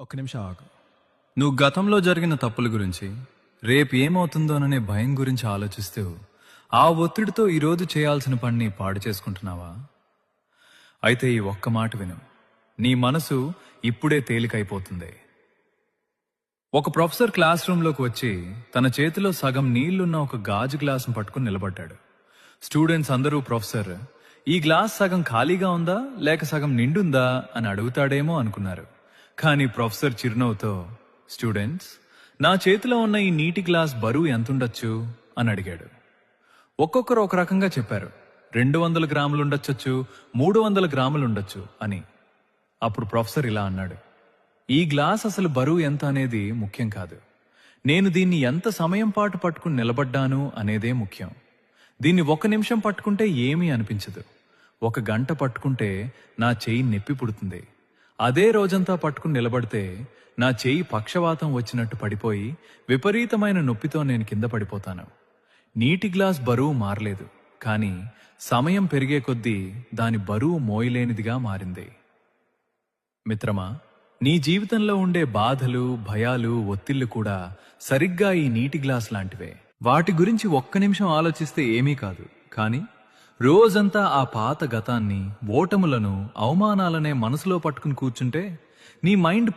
ఒక్క నిమిషం ఆగు. నువ్వు గతంలో జరిగిన తప్పుల గురించి, రేపు ఏమవుతుందోననే భయం గురించి ఆలోచిస్తూ ఆ ఒత్తిడితో ఈరోజు చేయాల్సిన పనిని పాడు చేసుకుంటున్నావా? అయితే ఈ ఒక్క మాట విను. నీ మనసు ఇప్పుడే తేలికైపోతుంది. ఒక ప్రొఫెసర్ క్లాస్ రూంలోకి వచ్చి తన చేతిలో సగం నీళ్లున్న ఒక గాజు గ్లాసును పట్టుకుని నిలబడ్డాడు. స్టూడెంట్స్ అందరూ ప్రొఫెసర్, ఈ గ్లాస్ సగం ఖాళీగా ఉందా లేక సగం నిండుందా అని అడుగుతాడేమో అనుకున్నారు. కానీ ప్రొఫెసర్ చిరునవ్వుతో, స్టూడెంట్స్, నా చేతిలో ఉన్న ఈ నీటి గ్లాస్ బరువు ఎంతుండొచ్చు అని అడిగాడు. ఒక్కొక్కరు ఒక రకంగా చెప్పారు. 200 గ్రాములుండొచ్చు, 300 గ్రాములుండొచ్చు అని. అప్పుడు ప్రొఫెసర్ ఇలా అన్నాడు, ఈ గ్లాస్ అసలు బరువు ఎంత అనేది ముఖ్యం కాదు. నేను దీన్ని ఎంత సమయం పాటు పట్టుకుని నిలబడ్డాను అనేదే ముఖ్యం. దీన్ని 1 నిమిషం పట్టుకుంటే ఏమీ అనిపించదు. 1 గంట పట్టుకుంటే నా చెయ్యి నొప్పి పుడుతుంది. అదే రోజంతా పట్టుకుని నిలబడితే నా చెయ్యి పక్షవాతం వచ్చినట్టు పడిపోయి విపరీతమైన నొప్పితో నేను కింద పడిపోతాను. నీటి గ్లాస్ బరువు మారలేదు, కానీ సమయం పెరిగే కొద్దీ దాని బరువు మోయలేనిదిగా మారింది. మిత్రమా, నీ జీవితంలో ఉండే బాధలు, భయాలు, ఒత్తిళ్లు కూడా సరిగ్గా ఈ నీటి గ్లాస్ లాంటివే. వాటి గురించి 1 నిమిషం ఆలోచిస్తే ఏమీ కాదు, కానీ రోజంతా ఆ పాత గతాన్ని, ఓటములను, అవమానాలనే మనసులో పట్టుకుని కూర్చుంటే నీ మైండ్